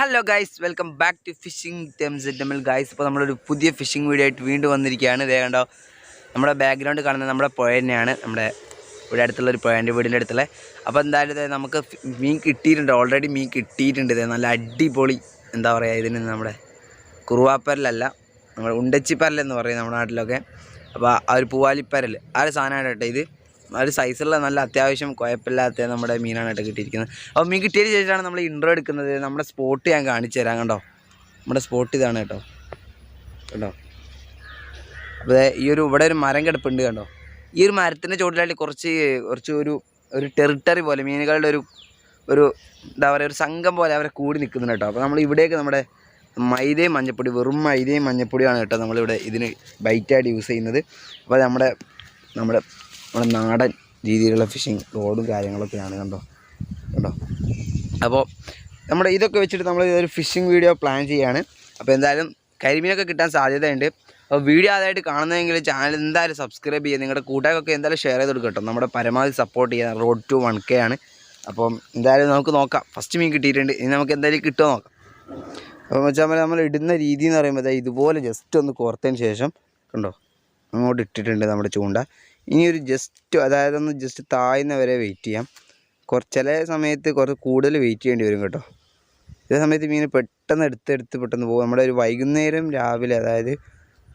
Hello guys, welcome back to fishing themes guys. ഇപ്പോൾ നമ്മളൊരു പുതിയ ഫിഷിംഗ് വീഡിയോ ആയിട്ട് വീണ്ടും വന്നിരിക്കുകയാണ്. ഇതേ കണ്ടോ, നമ്മുടെ ബാക്ക്ഗ്രൗണ്ട് കാണുന്നത് നമ്മുടെ പുഴ തന്നെയാണ്. നമ്മുടെ ഇവിടെ അടുത്തുള്ളൊരു പുഴ, എൻ്റെ വീടിൻ്റെ അടുത്തുള്ള. അപ്പോൾ എന്തായാലും ഇതേ നമുക്ക് മീൻ കിട്ടിയിട്ടുണ്ട്, ഓൾറെഡി മീൻ കിട്ടിയിട്ടുണ്ട്. ഇതേ നല്ല അടിപൊളി, എന്താ പറയുക, ഇതിന് നമ്മുടെ കുറുവാപ്പരലല്ല, നമ്മൾ ഉണ്ടച്ചിപ്പരലെന്ന് പറയും നമ്മുടെ നാട്ടിലൊക്കെ. അപ്പോൾ ആ ഒരു പൂവാലിപ്പരൽ, ആ ഒരു സാധനമാണ് കേട്ടോ ഇത്. ആ ഒരു സൈസുള്ള നല്ല അത്യാവശ്യം കുഴപ്പമില്ലാത്ത നമ്മുടെ മീനാണ് കേട്ടോ കിട്ടിയിരിക്കുന്നത്. അപ്പോൾ മീൻ കിട്ടിയതിന് ശേഷമാണ് നമ്മൾ ഇൻട്രോ എടുക്കുന്നത്. നമ്മുടെ സ്പോട്ട് ഞാൻ കാണിച്ചു തരാം. കണ്ടോ, നമ്മുടെ സ്പോട്ട് ഇതാണ് കേട്ടോ. കണ്ടോ, അപ്പോൾ ഈ ഒരു ഇവിടെ ഒരു മരം കിടപ്പുണ്ട്. കണ്ടോ, ഈ ഒരു മരത്തിൻ്റെ ചോട്ടിലായിട്ട് കുറച്ച് ഒരു ടെറിട്ടറി പോലെ മീനുകളുടെ ഒരു എന്താ പറയുക, ഒരു സംഘം പോലെ അവരെ കൂടി നിൽക്കുന്നുണ്ട് കേട്ടോ. അപ്പോൾ നമ്മൾ ഇവിടേക്ക് നമ്മുടെ മൈദയും മഞ്ഞപ്പൊടി, വെറും മൈദയും മഞ്ഞപ്പൊടിയാണ് കേട്ടോ നമ്മളിവിടെ ഇതിന് ബൈറ്റായിട്ട് യൂസ് ചെയ്യുന്നത്. അപ്പോൾ നമ്മുടെ നാടൻ രീതിയിലുള്ള ഫിഷിങ് റോഡും കാര്യങ്ങളൊക്കെയാണ്. കണ്ടോ. അപ്പോൾ നമ്മുടെ ഇതൊക്കെ വെച്ചിട്ട് നമ്മൾ ഒരു ഫിഷിംഗ് വീഡിയോ പ്ലാൻ ചെയ്യുകയാണ്. അപ്പോൾ എന്തായാലും കരിമീനൊക്കെ കിട്ടാൻ സാധ്യതയുണ്ട്. അപ്പോൾ വീഡിയോ ആദ്യമായിട്ട് കാണുന്നതെങ്കിൽ ചാനൽ എന്തായാലും സബ്സ്ക്രൈബ് ചെയ്യുക. നിങ്ങളുടെ കൂട്ടുകാർക്കൊക്കെ എന്തായാലും ഷെയർ ചെയ്ത് കൊടുക്കുക കേട്ടോ. നമ്മുടെ പരമാവധി സപ്പോർട്ട് ചെയ്യുക. റോഡ് ടു 1K ആണ്. അപ്പം എന്തായാലും നമുക്ക് നോക്കാം. ഫസ്റ്റ് മീൻ കിട്ടിയിട്ടുണ്ട്, ഇനി നമുക്ക് എന്തായാലും കിട്ടുമോ നോക്കാം. അപ്പോൾ വെച്ചാൽ നമ്മൾ ഇടുന്ന രീതി എന്ന് പറയുമ്പോൾ ഇതുപോലെ ജസ്റ്റ് ഒന്ന് കോർത്തതിന് ശേഷം കണ്ടോ അങ്ങോട്ട് ഇട്ടിട്ടുണ്ട് നമ്മുടെ ചൂണ്ട. ഇനി ഒരു അതായത് ഒന്ന് ജസ്റ്റ് താഴ്ന്ന വരെ വെയിറ്റ് ചെയ്യാം. ചില സമയത്ത് കുറച്ച് കൂടുതൽ വെയിറ്റ് ചെയ്യേണ്ടി വരും കേട്ടോ. ചില സമയത്ത് മീൻ പെട്ടെന്ന് പെട്ടെന്ന് പോകും. നമ്മുടെ ഒരു വൈകുന്നേരം രാവിലെ, അതായത്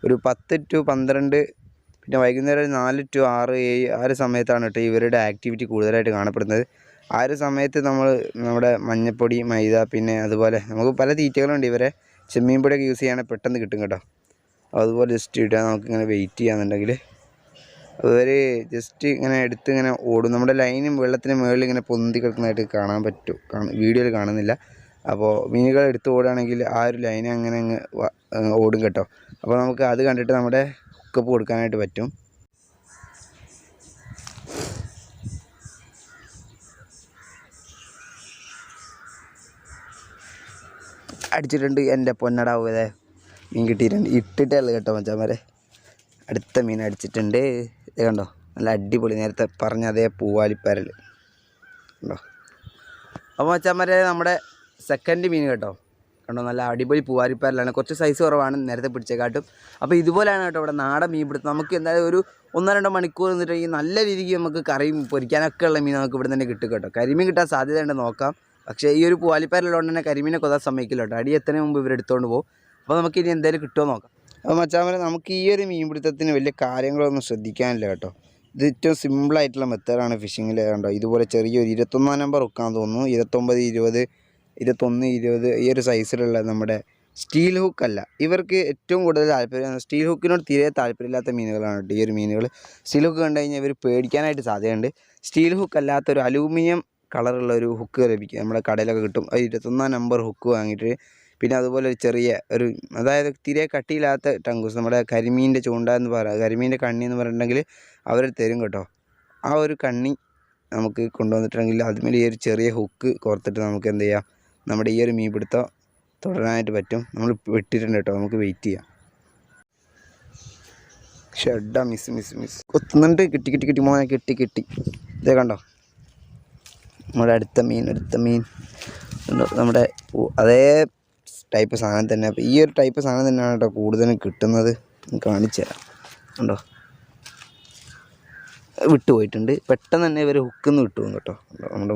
ഒരു 10 to 12, പിന്നെ വൈകുന്നേരം ഒരു 4 to 6, 7 ആ ഒരു സമയത്താണ് കേട്ടോ ഇവരുടെ ആക്ടിവിറ്റി കൂടുതലായിട്ട് കാണപ്പെടുന്നത്. ആ ഒരു സമയത്ത് നമ്മുടെ മഞ്ഞപ്പൊടി, മൈദ, പിന്നെ അതുപോലെ നമുക്ക് പല തീറ്റകളുണ്ട്. ഇവരെ ചെമ്മീൻ പൊടിയൊക്കെ യൂസ് ചെയ്യുകയാണെങ്കിൽ പെട്ടെന്ന് കിട്ടും കേട്ടോ. അതുപോലെ ജസ്റ്റ് ഇടുക, നമുക്കിങ്ങനെ വെയിറ്റ് ചെയ്യാന്നുണ്ടെങ്കിൽ അവർ ജസ്റ്റ് ഇങ്ങനെ ഇങ്ങനെ ഓടും. നമ്മുടെ ലൈനും വെള്ളത്തിന് മുകളിൽ ഇങ്ങനെ പൊന്തി കിടക്കുന്നതായിട്ട് കാണാൻ പറ്റും, വീഡിയോയിൽ കാണുന്നില്ല. അപ്പോൾ മീനുകൾ എടുത്ത് ഓടുകയാണെങ്കിൽ ആ ഒരു ലൈൻ അങ്ങനെ ഓടും കേട്ടോ. അപ്പോൾ നമുക്ക് അത് കണ്ടിട്ട് നമ്മുടെ ഹുക്കപ്പ് കൊടുക്കാനായിട്ട് പറ്റും. അടിച്ചിട്ടുണ്ട് എൻ്റെ പൊന്നടാവേ, മീൻ കിട്ടിയിട്ടുണ്ട്. ഇട്ടിട്ടേ ഉള്ളു കേട്ടോ മച്ചാന്മാരെ. അടുത്ത മീൻ അടിച്ചിട്ടുണ്ട്. ഇത് കണ്ടോ, നല്ല അടിപൊളി, നേരത്തെ പറഞ്ഞ അതേ പൂവാലിപ്പരൽ കണ്ടോ. അപ്പോൾ മച്ചാന്മാരെ നമ്മുടെ സെക്കൻഡ് മീൻ കേട്ടോ. കണ്ടോ, നല്ല അടിപൊളി പൂവാലിപ്പരലാണ്. കുറച്ച് സൈസ് കുറവാണ് നേരത്തെ പിടിച്ചേക്കാട്ടും. അപ്പോൾ ഇതുപോലെയാണ് കേട്ടോ ഇവിടെ നാടൻ മീൻ പിടുത്തം. നമുക്ക് എന്തായാലും ഒരു 1-2 മണിക്കൂർ നിന്നിട്ടുണ്ടെങ്കിൽ നല്ല രീതിക്ക് നമുക്ക് കറിയും പൊരിക്കാനൊക്കെ ഉള്ള മീൻ നമുക്ക് ഇവിടെ തന്നെ കിട്ടും കേട്ടോ. കരിമീൻ കിട്ടാൻ സാധ്യതയുണ്ട്, നോക്കാം. പക്ഷേ ഈ ഒരു പൂവാലിപ്പരലുള്ളതുകൊണ്ട് തന്നെ കരിമീനെ കൊതാൻ സമ്മതിക്കില്ല കേട്ടോ. അടി എത്തുന്നതിന് മുമ്പ് ഇവരെടുത്തുകൊണ്ട് പോകും. അപ്പോൾ നമുക്ക് ഇനി എന്തായാലും കിട്ടുമോ നോക്കാം. അപ്പോൾ മച്ചാന്മാരെ, നമുക്ക് ഈ ഒരു മീൻപിടുത്തത്തിന് വലിയ കാര്യങ്ങളൊന്നും ശ്രദ്ധിക്കാനില്ല കേട്ടോ. ഇത് ഏറ്റവും സിമ്പിളായിട്ടുള്ള മെത്തേഡാണ് ഫിഷിങ്ങിൽ. കണ്ടോ, ഇതുപോലെ ചെറിയൊരു 21 നമ്പർ വെക്കാൻ തോന്നുന്നു. 29, 20, 21, 20 ഈ ഒരു സൈസിലുള്ള നമ്മുടെ സ്റ്റീൽ ഹുക്കല്ല. ഇവർക്ക് ഏറ്റവും കൂടുതൽ താല്പര്യം സ്റ്റീൽ ഹുക്കിനോട് തീരെ താല്പര്യമില്ലാത്ത മീനുകളാണ് കേട്ടോ ഈ ഒരു മീനുകൾ. സ്റ്റീൽ ഹുക്ക് കണ്ടു കഴിഞ്ഞാൽ ഇവർ പേടിക്കാനായിട്ട് സാധ്യതയുണ്ട്. സ്റ്റീൽ ഹുക്ക് അല്ലാത്തൊരു അലൂമിനിയം കളറുള്ള ഒരു ഹുക്ക് ലഭിക്കും, നമ്മുടെ കടയിലൊക്കെ കിട്ടും. 21 നമ്പർ ഹുക്ക് വാങ്ങിയിട്ട്, പിന്നെ അതുപോലെ ഒരു ചെറിയ അതായത് തീരെ കട്ടിയില്ലാത്ത ടങ്കൂസ്, നമ്മുടെ കരിമീൻ്റെ ചൂണ്ട എന്ന് പറയുക, കരിമീൻ്റെ കണ്ണി എന്ന് പറഞ്ഞിട്ടുണ്ടെങ്കിൽ അവർ തരും കേട്ടോ. ആ ഒരു കണ്ണി നമുക്ക് കൊണ്ടുവന്നിട്ടുണ്ടെങ്കിൽ അതിന്മേൽ ഈ ഒരു ചെറിയ ഹുക്ക് കോർത്തിട്ട് നമുക്ക് എന്ത് ചെയ്യാം, നമ്മുടെ ഈ ഒരു മീൻപിടുത്തം തുടരാനായിട്ട് പറ്റും. നമ്മൾ വെട്ടിയിട്ടുണ്ട് കേട്ടോ, നമുക്ക് വെയിറ്റ് ചെയ്യാം. ഷെഡാ മിസ് കൊത്തുന്നുണ്ട്. കിട്ടി മോനെ, കിട്ടി. ഇതേ കണ്ടോ നമ്മുടെ അടുത്ത മീൻ നമ്മുടെ അതേ ടൈപ്പ് സാധനം തന്നെ. അപ്പോൾ ഈ ഒരു ടൈപ്പ് സാധനം തന്നെയാണ് കേട്ടോ കൂടുതലും കിട്ടുന്നത്. കാണിച്ചു തരാം. കണ്ടോ, വിട്ടുപോയിട്ടുണ്ട്. പെട്ടെന്ന് തന്നെ ഇവർ ഹുക്കിന്ന് വിട്ടുപോകും കേട്ടോ. നമ്മുടെ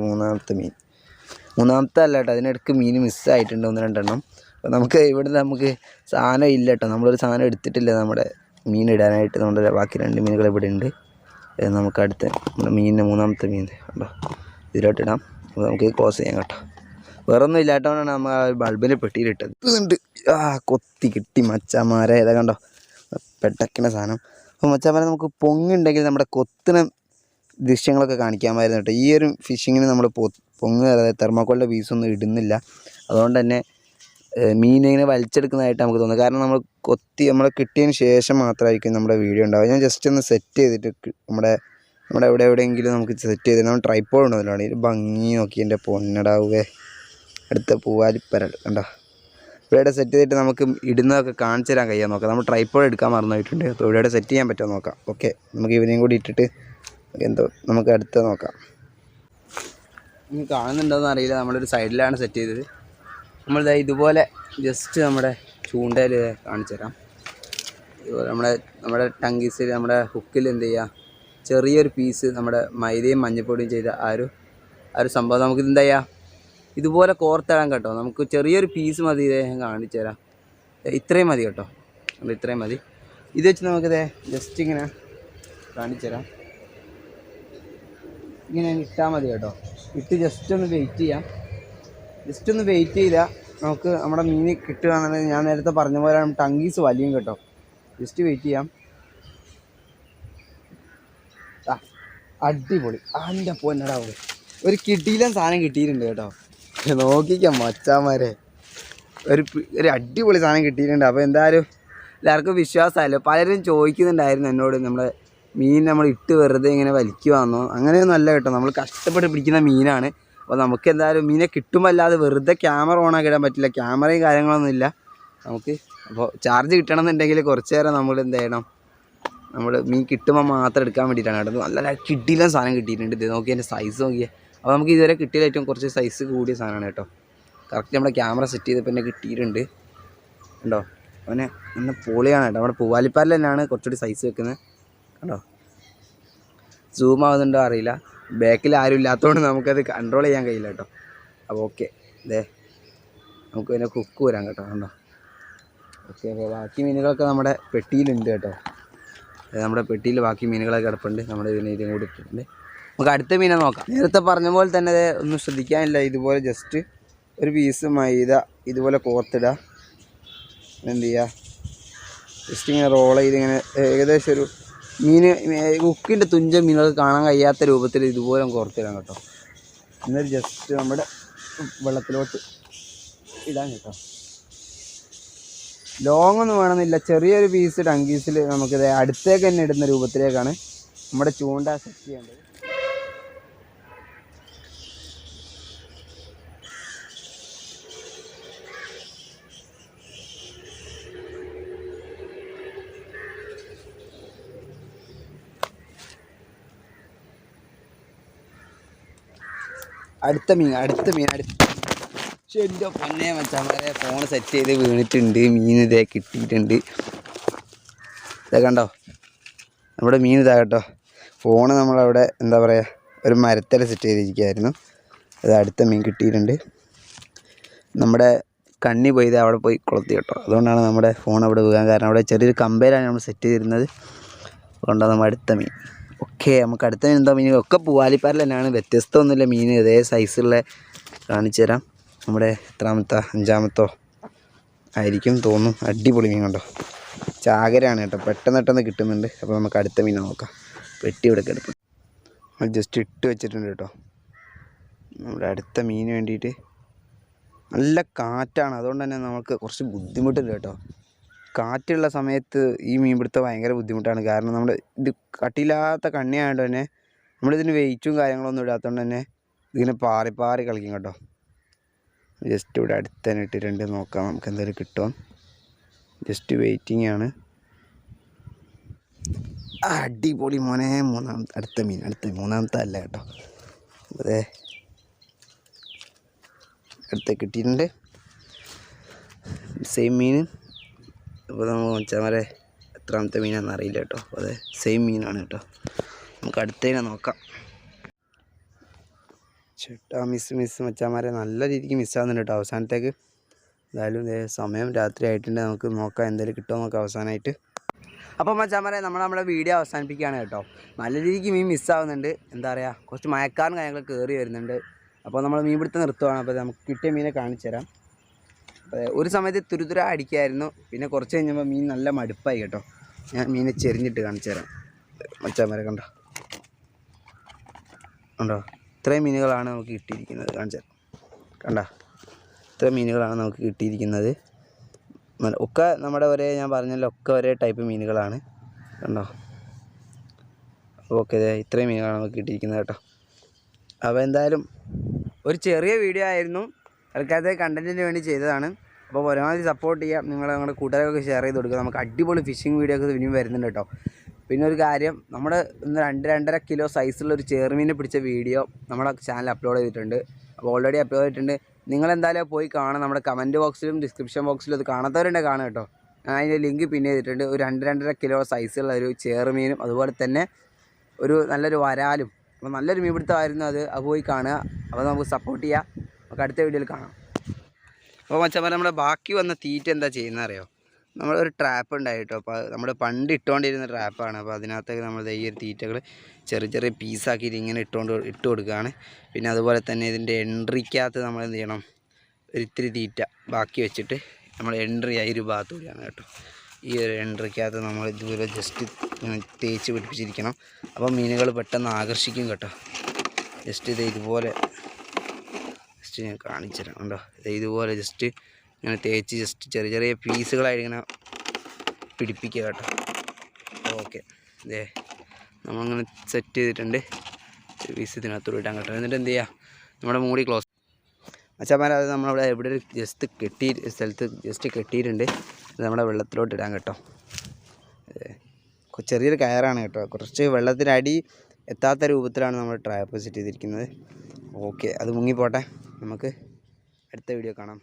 മൂന്നാമത്തെ അല്ല കേട്ടോ, അതിനിടയ്ക്ക് മീൻ മിസ്സായിട്ടുണ്ട് 1-2 എണ്ണം. അപ്പോൾ നമുക്ക് സാധനം ഇല്ല കേട്ടോ. നമ്മളൊരു സാധനം എടുത്തിട്ടില്ല നമ്മുടെ മീൻ ഇടാനായിട്ട്. നമ്മുടെ ബാക്കി 2 മീനുകൾ ഇവിടെ ഉണ്ട്. നമുക്ക് അടുത്ത നമ്മുടെ മൂന്നാമത്തെ മീൻ കണ്ടോ ഇതിലോട്ടിടാം. അപ്പോൾ നമുക്ക് ക്ലോസ് ചെയ്യാം കേട്ടോ. വേറെ ഒന്നും ഇല്ലാത്തതുകൊണ്ടാണ് നമ്മൾ ആ ബൾബിന് പെട്ടിയിലിട്ടത്. ഇതുണ്ട്, കൊത്തി കിട്ടി മച്ചാമാരെ. ഇതാ കണ്ടോ, പെട്ടക്കിന സാധനം. അപ്പോൾ മച്ചാമാരെ, നമുക്ക് പൊങ്ങുണ്ടെങ്കിൽ നമ്മുടെ കൊത്തുന്ന ദൃശ്യങ്ങളൊക്കെ കാണിക്കാമായിരുന്നു കേട്ടോ. ഈ ഒരു ഫിഷിങ്ങിന് നമ്മൾ പൊങ്ങ്, അതായത് തെർമാക്കോളിൻ്റെ പീസൊന്നും ഇടുന്നില്ല. അതുകൊണ്ട് തന്നെ മീനിങ്ങനെ വലിച്ചെടുക്കുന്നതായിട്ട് നമുക്ക് തോന്നുന്നു. കാരണം നമ്മൾ കിട്ടിയതിന് ശേഷം മാത്രമായിരിക്കും നമ്മുടെ വീഡിയോ ഉണ്ടാവുക. ഞാൻ ജസ്റ്റ് ഒന്ന് സെറ്റ് ചെയ്തിട്ട് നമ്മുടെ എവിടെയെങ്കിലും നമുക്ക് സെറ്റ് ചെയ്തിട്ട് നമ്മൾ ട്രൈപ്പോഡ് ഉണ്ടല്ലോ, ഇത് ഭംഗി നോക്കി എൻ്റെ പൊന്നടാവുകയെ. അടുത്ത പൂവാലിപ്പരൽ കണ്ടോ, ഇവിടെ സെറ്റ് ചെയ്തിട്ട് നമുക്ക് ഇടുന്നതൊക്കെ കാണിച്ചു തരാൻ കഴിയാൻ നോക്കാം. നമ്മൾ ട്രൈപ്പോഡ് എടുക്കാൻ മറന്നുപോയിട്ടുണ്ട്. അപ്പോൾ ഇവിടെ സെറ്റ് ചെയ്യാൻ പറ്റുമോ നോക്കാം. ഓക്കെ, നമുക്ക് ഇവനെയും കൂടി ഇട്ടിട്ട് നമുക്ക് അടുത്ത നോക്കാം. ഇനി കാണുന്നുണ്ടോയെന്ന് അറിയില്ല, നമ്മളൊരു സൈഡിലാണ് സെറ്റ് ചെയ്തത്. നമ്മളിത് ഇതുപോലെ ജസ്റ്റ് നമ്മുടെ ചൂണ്ടയിൽ കാണിച്ചു തരാം. ഇതുപോലെ നമ്മുടെ ടങ്കീസിൽ നമ്മുടെ ഹുക്കിൽ എന്ത് ചെയ്യുക, ചെറിയൊരു പീസ് നമ്മുടെ മൈദയും മഞ്ഞൾപ്പൊടിയും ചെയ്ത ആ ഒരു സംഭവം നമുക്കിത് എന്താ ചെയ്യുക, ഇതുപോലെ കോർത്തിടാൻ കേട്ടോ. നമുക്ക് ചെറിയൊരു പീസ് മതി, ഇതേ ഞാൻ കാണിച്ചു തരാം. ഇത്രയും മതി കേട്ടോ, ഇത്രയും മതി. ഇത് വെച്ച് നമുക്കിതേ ജസ്റ്റ് ഇങ്ങനെ കാണിച്ചു തരാം. ഇങ്ങനെ ഇട്ടാൽ മതി കേട്ടോ. ഇട്ട് ജസ്റ്റ് ഒന്ന് വെയിറ്റ് ചെയ്യാം. ജസ്റ്റ് ഒന്ന് വെയിറ്റ് ചെയ്താൽ നമുക്ക് നമ്മുടെ മീൻ കിട്ടുകയാണെന്നുണ്ടെങ്കിൽ ഞാൻ നേരത്തെ പറഞ്ഞ പോലെ ടങ്കീസ് വലിയും കേട്ടോ. ജസ്റ്റ് വെയിറ്റ് ചെയ്യാം. അടിപൊളി. അതിൻ്റെ പൊന്നടാവും ഒരു കിട്ടിയില്ല സാധനം കിട്ടിയിട്ടുണ്ട് കേട്ടോ. നോക്കിക്കാം മച്ചാമാരെ, ഒരു അടിപൊളി സാധനം കിട്ടിയിട്ടുണ്ട്. അപ്പോൾ എന്തായാലും എല്ലാവർക്കും വിശ്വാസമായല്ലോ. പലരും ചോദിക്കുന്നുണ്ടായിരുന്നു എന്നോട്, നമ്മുടെ മീൻ നമ്മൾ ഇട്ട് വെറുതെ ഇങ്ങനെ വലിക്കുവാന്നോ. അങ്ങനെയൊന്നും അല്ല കേട്ടോ, നമ്മൾ കഷ്ടപ്പെട്ട് പിടിക്കുന്ന മീനാണ്. അപ്പോൾ നമുക്ക് എന്തായാലും മീനെ കിട്ടുമ്പോൾ അല്ലാതെ വെറുതെ ക്യാമറ ഓണാക്കി ഇടാൻ പറ്റില്ല. ക്യാമറയും കാര്യങ്ങളൊന്നും ഇല്ല നമുക്ക്. അപ്പോൾ ചാർജ് കിട്ടണമെന്നുണ്ടെങ്കിൽ കുറച്ച് നേരം നമ്മൾ എന്ത് ചെയ്യണം, നമ്മൾ മീൻ കിട്ടുമ്പോൾ മാത്രം എടുക്കാൻ വേണ്ടിയിട്ടാണ് കേട്ടോ. നല്ല കിട്ടിയില്ല സാധനം കിട്ടിയിട്ടുണ്ട്. ഇത് നോക്കി എൻ്റെ സൈസ് നോക്കിയേ. അപ്പോൾ നമുക്ക് ഇതുവരെ കിട്ടിയ ഏറ്റവും കുറച്ച് സൈസ് കൂടിയ സാധനമാണ് കേട്ടോ. കറക്റ്റ് നമ്മുടെ ക്യാമറ സെറ്റ് ചെയ്തപ്പോൾ തന്നെ കിട്ടിയിട്ടുണ്ട് കണ്ടോ. അവനെ ഒന്ന് പൊളിയാണ് കേട്ടോ. നമ്മുടെ പൂവാലിപ്പാലിൽ തന്നെയാണ് കുറച്ചുകൂടി സൈസ് വെക്കുന്നത് കണ്ടോ. സൂം ആവുന്നുണ്ടോ അറിയില്ല, ബാക്കിൽ ആരും ഇല്ലാത്തതുകൊണ്ട് നമുക്കത് കൺട്രോൾ ചെയ്യാൻ കഴിയില്ല കേട്ടോ. അപ്പോൾ ഓക്കെ, ഇതേ നമുക്ക് പിന്നെ കുക്ക് വരാം കേട്ടോ കണ്ടോ. ഓക്കെ, അപ്പോൾ ബാക്കി മീനുകളൊക്കെ നമ്മുടെ പെട്ടിയിലുണ്ട് കേട്ടോ. നമ്മുടെ പെട്ടിയിൽ ബാക്കി മീനുകളൊക്കെ കിടപ്പുണ്ട്. നമ്മുടെ ഇതും കൂടി ഇട്ടിട്ടുണ്ട്. നമുക്ക് അടുത്ത മീനെ നോക്കാം. നേരത്തെ പറഞ്ഞ പോലെ തന്നെ ഒന്നും ശ്രദ്ധിക്കാനില്ല. ഇതുപോലെ ജസ്റ്റ് ഒരു പീസ് മൈദ ഇതുപോലെ കോർത്തിടുക. എന്ത് ചെയ്യുക, ജസ്റ്റ് ഇങ്ങനെ റോൾ ചെയ്ത് ഇങ്ങനെ ഏകദേശം ഒരു ഉക്കിൻ്റെ തുഞ്ചൻ മീനുകൾക്ക് കാണാൻ കഴിയാത്ത രൂപത്തിൽ ഇതുപോലെ കോർത്തിടാം കേട്ടോ. എന്നിട്ട് ജസ്റ്റ് നമ്മുടെ വെള്ളത്തിലോട്ട് ഇടാൻ കേട്ടോ. ലോങ് ഒന്നും വേണമെന്നില്ല, ചെറിയൊരു പീസ് ടങ്കീസിൽ നമുക്കിത് അടുത്തേക്ക് തന്നെ ഇടുന്ന രൂപത്തിലേക്കാണ് നമ്മുടെ ചൂണ്ട സെറ്റ് ചെയ്യേണ്ടത്. അടുത്ത മീൻ പക്ഷെ എൻ്റെ പൊന്നെ മച്ചാമാരെ, ഫോൺ സെറ്റ് ചെയ്ത് വീണിട്ടുണ്ട്. മീൻ ഇതേ കിട്ടിയിട്ടുണ്ട്. ഇതാ കണ്ടോ, നമ്മുടെ മീൻ ഇതാ കേട്ടോ. ഫോണ് നമ്മളവിടെ എന്താ പറയുക, ഒരു മരത്തിൽ സെറ്റ് ചെയ്തിരിക്കുകയായിരുന്നു. അത് അടുത്ത മീൻ കിട്ടിയിട്ടുണ്ട്. നമ്മുടെ കണ്ണി പോയി അവിടെ പോയി കൊളുത്തി കേട്ടോ. അതുകൊണ്ടാണ് നമ്മുടെ ഫോൺ അവിടെ വീഴാൻ കാരണം. അവിടെ ചെറിയൊരു കമ്പയിലാണ് നമ്മൾ സെറ്റ് ചെയ്തിരുന്നത്. അതുകൊണ്ടാണ് നമ്മൾ അടുത്ത മീൻ. ഓക്കെ, നമുക്ക് അടുത്ത മീൻ എന്താ മീൻ ഒക്കെ പൂവാലിപ്പാരിൽ തന്നെയാണ്, വ്യത്യസ്തമൊന്നുമില്ല മീൻ. ഇതേ സൈസുള്ള കാണിച്ചു തരാം. നമ്മുടെ എത്രാമത്തെ, അഞ്ചാമത്തോ ആയിരിക്കും തോന്നും. അടിപൊളി മീൻ കണ്ടോ, ചാകരയാണ് കേട്ടോ. പെട്ടെന്ന് കിട്ടുന്നുണ്ട്. അപ്പോൾ നമുക്ക് അടുത്ത മീൻ നോക്കാം. പെട്ടി ഇവിടെ കിടക്കും, ജസ്റ്റ് ഇട്ട് വെച്ചിട്ടുണ്ട് കേട്ടോ. നമ്മുടെ അടുത്ത മീന് വേണ്ടിയിട്ട് നല്ല കാറ്റാണ്, അതുകൊണ്ട് തന്നെ നമുക്ക് കുറച്ച് ബുദ്ധിമുട്ടുണ്ട് കേട്ടോ. കാറ്റുള്ള സമയത്ത് ഈ മീൻപിടുത്തം ഭയങ്കര ബുദ്ധിമുട്ടാണ്. കാരണം നമ്മൾ ഇത് കട്ടിയില്ലാത്ത കണ്ണിയായതുകൊണ്ട് തന്നെ നമ്മളിതിന് വെയിറ്റും കാര്യങ്ങളൊന്നും ഇടാത്തതുകൊണ്ട് തന്നെ ഇതിങ്ങനെ പാറി കളിക്കും കേട്ടോ. ജസ്റ്റ് ഇവിടെ അടുത്ത് തന്നെ ഇട്ടിട്ടുണ്ട്. നോക്കാം നമുക്ക് എന്തെങ്കിലും കിട്ടുമോ. ജസ്റ്റ് വെയിറ്റിംഗ് ആണ്. അടിപൊളി മോനെ. അടുത്ത മീൻ മൂന്നാമത്തെ അല്ല കേട്ടോ. അതെ, അടുത്ത കിട്ടിയിട്ടുണ്ട് സെയിം മീൻ. അപ്പോൾ നമ്മൾ മച്ചാമാരെ എത്രാമത്തെ മീനാണെന്ന് അറിയില്ല കേട്ടോ. അതെ, സെയിം മീനാണ് കേട്ടോ. നമുക്ക് അടുത്തതിനെ നോക്കാം. ചേട്ടാ മിസ് മച്ചാമാരെ നല്ല രീതിക്ക് മിസ്സാകുന്നുണ്ട് കേട്ടോ അവസാനത്തേക്ക്. എന്തായാലും സമയം രാത്രി ആയിട്ടുണ്ട്. നമുക്ക് നോക്കാം എന്തെങ്കിലും കിട്ടുമോ നോക്കാം അവസാനമായിട്ട്. അപ്പോൾ മച്ചാമാരെ നമ്മുടെ വീഡിയോ അവസാനിപ്പിക്കുകയാണ് കേട്ടോ. നല്ല രീതിക്ക് മീൻ മിസ്സാവുന്നുണ്ട്. എന്താ പറയുക, കുറച്ച് മഴക്കാരും കാര്യങ്ങളൊക്കെ കയറി വരുന്നുണ്ട്. അപ്പോൾ നമ്മൾ മീൻ പിടുത്തം നിർത്തുവാണ്. അപ്പോൾ നമുക്ക് കിട്ടിയ മീനെ കാണിച്ചു തരാം. ഒരു സമയത്ത് തുരുതുര അടിക്കായിരുന്നു, പിന്നെ കുറച്ച് കഴിഞ്ഞപ്പോൾ മീൻ നല്ല മടുപ്പായി കേട്ടോ. ഞാൻ മീനെ ചെരിഞ്ഞിട്ട് കാണിച്ചു തരാം. മച്ചാമാരെ കണ്ടോ, ഇത്രയും മീനുകളാണ് നമുക്ക് കിട്ടിയിരിക്കുന്നത്. കാണിച്ചു തരാം. കണ്ടോ, ഇത്രയും മീനുകളാണ് നമുക്ക് കിട്ടിയിരിക്കുന്നത്. ഒക്കെ നമ്മുടെ ഞാൻ പറഞ്ഞല്ലോ, ഒക്കെ ഒരേ ടൈപ്പ് മീനുകളാണ് കണ്ടോ. അപ്പോൾ ഓക്കെ, ഇത്രയും മീനുകളാണ് നമുക്ക് കിട്ടിയിരിക്കുന്നത് കേട്ടോ. അപ്പോൾ എന്തായാലും ഒരു ചെറിയ വീഡിയോ ആയിരുന്നു, തൽക്കാലത്തെ കണ്ടൻറ്റിന് വേണ്ടി ചെയ്തതാണ്. അപ്പോൾ പരമാവധി സപ്പോർട്ട് ചെയ്യാം. നിങ്ങളുടെ കൂട്ടുകാരൊക്കെ ഷെയർ ചെയ്ത് കൊടുക്കുക. നമുക്ക് അടിപൊളി ഫിഷിംഗ് വീഡിയോ ഒക്കെ ഇനിയും വരുന്നുണ്ട് കേട്ടോ. പിന്നെ ഒരു കാര്യം, നമ്മുടെ 2-2.5 കിലോ സൈസുള്ള ഒരു ചെറുമീനെ പിടിച്ച വീഡിയോ നമ്മുടെ ചാനൽ അപ്ലോഡ് ചെയ്തിട്ടുണ്ട്. അപ്പോൾ ഓൾറെഡി അപ്ലോഡ് ചെയ്തിട്ടുണ്ട്. നിങ്ങളെന്തായാലും പോയി കാണാം. നമ്മുടെ കമൻറ്റ് ബോക്സിലും ഡിസ്ക്രിപ്ഷൻ ബോക്സിലും അത് കാണാത്തവരുണ്ടെങ്കിൽ കാണുക കേട്ടോ. അതിൻ്റെ ലിങ്ക് പിന്നെ ചെയ്തിട്ടുണ്ട്. ഒരു 2-2.5 കിലോ സൈസുള്ള ഒരു ചേറുമീനും അതുപോലെ തന്നെ ഒരു നല്ലൊരു വരാലും. അപ്പോൾ നല്ലൊരു മീൻപിടുത്തമായിരുന്നു അത് പോയി കാണുക. അപ്പോൾ നമുക്ക് സപ്പോർട്ട് ചെയ്യാം. നമുക്ക് അടുത്ത വീഡിയോയിൽ കാണാം. അപ്പോൾ മച്ചാന്മാരെ നമ്മുടെ ബാക്കി വന്ന തീറ്റ എന്താ ചെയ്യുന്നത് അറിയോ? നമ്മളൊരു ട്രാപ്പ് ഉണ്ടായി കേട്ടോ. അപ്പോൾ നമ്മൾ പണ്ട് ഇട്ടുകൊണ്ടിരുന്ന ട്രാപ്പാണ്. അപ്പോൾ അതിനകത്തേക്ക് നമ്മൾ ഈ ഒരു തീറ്റകൾ ചെറിയ ചെറിയ പീസാക്കിയിട്ട് ഇങ്ങനെ ഇട്ട് കൊടുക്കുകയാണ്. പിന്നെ അതുപോലെ തന്നെ ഇതിൻ്റെ എൻട്രിക്കകത്ത് നമ്മൾ എന്ത് ചെയ്യണം, ഒരിത്തിരി തീറ്റ ബാക്കി വെച്ചിട്ട് നമ്മൾ എൻട്രി ആയി ഒരു ഭാഗത്ത് കൂടിയാണ് കേട്ടോ. ഈ ഒരു എൻട്രിക്കകത്ത് നമ്മൾ ഇതുപോലെ ജസ്റ്റ് തേച്ച് പിടിപ്പിച്ചിരിക്കണം. അപ്പോൾ മീനുകൾ പെട്ടെന്ന് ആകർഷിക്കും കേട്ടോ. ജസ്റ്റ് ഇതുപോലെ ജസ്റ്റ് ഞാൻ കാണിച്ചു തരാം കേട്ടോ. ഇതുപോലെ ജസ്റ്റ് ഇങ്ങനെ തേച്ച് ജസ്റ്റ് ചെറിയ ചെറിയ പീസുകളായിട്ട് ഇങ്ങനെ പിടിപ്പിക്കുക കേട്ടോ. ഓക്കെ, ഇതേ നമ്മളങ്ങനെ സെറ്റ് ചെയ്തിട്ടുണ്ട്. പീസ് ഇതിനകത്തോട് ഇടാൻ കേട്ടോ. എന്നിട്ട് എന്ത് ചെയ്യുക, നമ്മുടെ മൂടി ക്ലോസ്. അച്ഛന്മാരെ അത് നമ്മളവിടെ എവിടെ ഒരു സ്ഥലത്ത് ജസ്റ്റ് കെട്ടിയിട്ടുണ്ട്. ഇത് നമ്മുടെ വെള്ളത്തിലോട്ട് ഇടാൻ കേട്ടോ. ചെറിയൊരു കയറാണ് കേട്ടോ. കുറച്ച് വെള്ളത്തിനടി എത്താത്ത രൂപത്തിലാണ് നമ്മൾ ട്രാപ്പ് സെറ്റ് ചെയ്തിരിക്കുന്നത്. ഓക്കെ, അത് മുങ്ങിപ്പോട്ടെ. നമുക്ക് അടുത്ത വീഡിയോ കാണാം.